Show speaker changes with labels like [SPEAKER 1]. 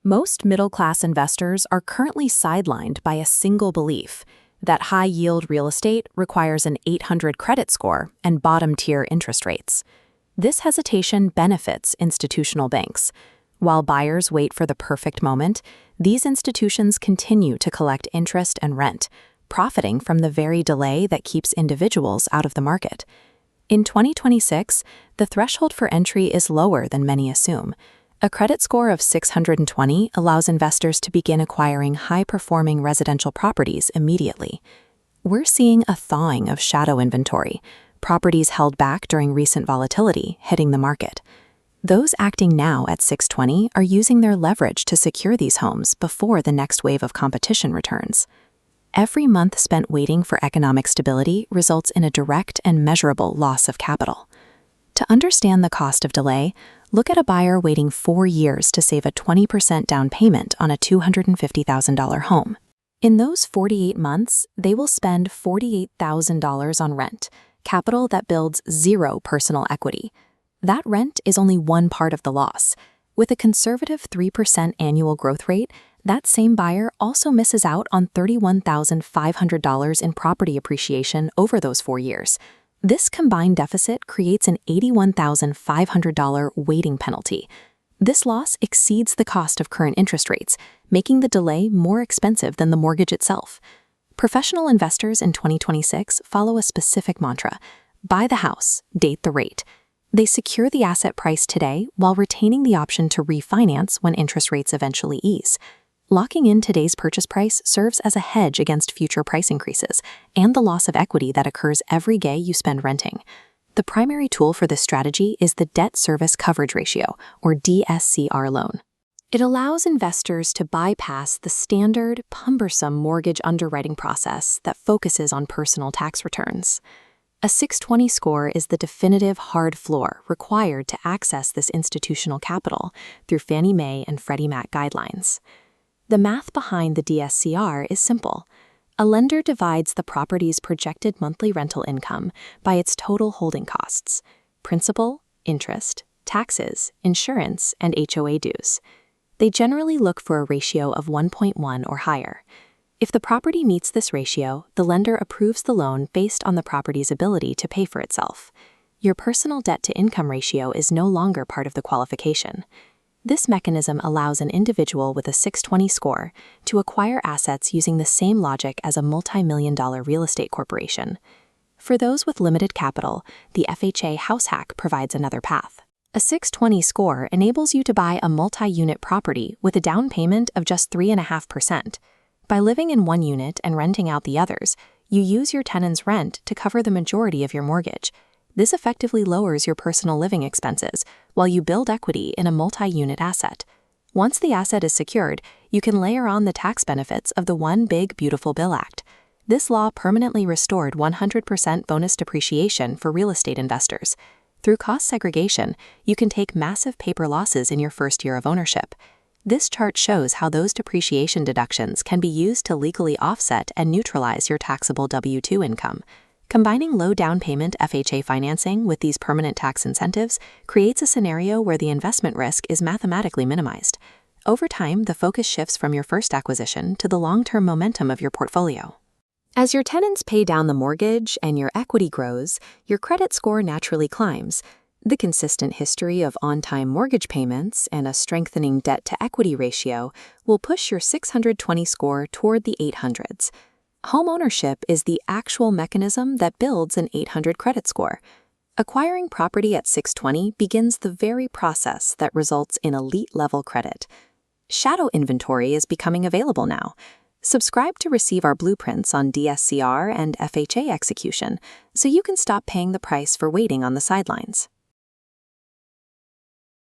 [SPEAKER 1] Most middle-class investors are currently sidelined by a single belief that high-yield real estate requires an 800 credit score and bottom-tier interest rates. This hesitation benefits institutional banks. While buyers wait for the perfect moment, these institutions continue to collect interest and rent, profiting from the very delay that keeps individuals out of the market. In 2026, the threshold for entry is lower than many assume. A credit score of 620 allows investors to begin acquiring high-performing residential properties immediately. We're seeing a thawing of shadow inventory, properties held back during recent volatility hitting the market. Those acting now at 620 are using their leverage to secure these homes before the next wave of competition returns. Every month spent waiting for economic stability results in a direct and measurable loss of capital. To understand the cost of delay, look at a buyer waiting 4 years to save a 20% down payment on a $250,000 home. In those 48 months, they will spend $48,000 on rent, capital that builds zero personal equity. That rent is only one part of the loss. With a conservative 3% annual growth rate, that same buyer also misses out on $31,500 in property appreciation over those 4 years. This combined deficit creates an $81,500 waiting penalty. This loss exceeds the cost of current interest rates, making the delay more expensive than the mortgage itself. Professional investors in 2026 follow a specific mantra: buy the house, date the rate. They secure the asset price today while retaining the option to refinance when interest rates eventually ease. Locking in today's purchase price serves as a hedge against future price increases and the loss of equity that occurs every day you spend renting. The primary tool for this strategy is the Debt Service Coverage Ratio, or DSCR loan. It allows investors to bypass the standard, cumbersome mortgage underwriting process that focuses on personal tax returns. A 620 score is the definitive hard floor required to access this institutional capital through Fannie Mae and Freddie Mac guidelines. The math behind the DSCR is simple. A lender divides the property's projected monthly rental income by its total holding costs: principal, interest, taxes, insurance, and HOA dues. They generally look for a ratio of 1.1 or higher. If the property meets this ratio, the lender approves the loan based on the property's ability to pay for itself. Your personal debt-to-income ratio is no longer part of the qualification. This mechanism allows an individual with a 620 score to acquire assets using the same logic as a multi-million-dollar real estate corporation. For those with limited capital, the FHA House Hack provides another path. A 620 score enables you to buy a multi-unit property with a down payment of just 3.5%. By living in one unit and renting out the others, you use your tenant's rent to cover the majority of your mortgage. This effectively lowers your personal living expenses while you build equity in a multi-unit asset. Once the asset is secured, you can layer on the tax benefits of the One Big Beautiful Bill Act. This law permanently restored 100% bonus depreciation for real estate investors. Through cost segregation, you can take massive paper losses in your first year of ownership. This chart shows how those depreciation deductions can be used to legally offset and neutralize your taxable W-2 income. Combining low down payment FHA financing with these permanent tax incentives creates a scenario where the investment risk is mathematically minimized. Over time, the focus shifts from your first acquisition to the long-term momentum of your portfolio. As your tenants pay down the mortgage and your equity grows, your credit score naturally climbs. The consistent history of on-time mortgage payments and a strengthening debt-to-equity ratio will push your 620 score toward the 800s. Homeownership is the actual mechanism that builds an 800 credit score. Acquiring property at 620 begins the very process that results in elite-level credit. Shadow inventory is becoming available now. Subscribe to receive our blueprints on DSCR and FHA execution so you can stop paying the price for waiting on the sidelines.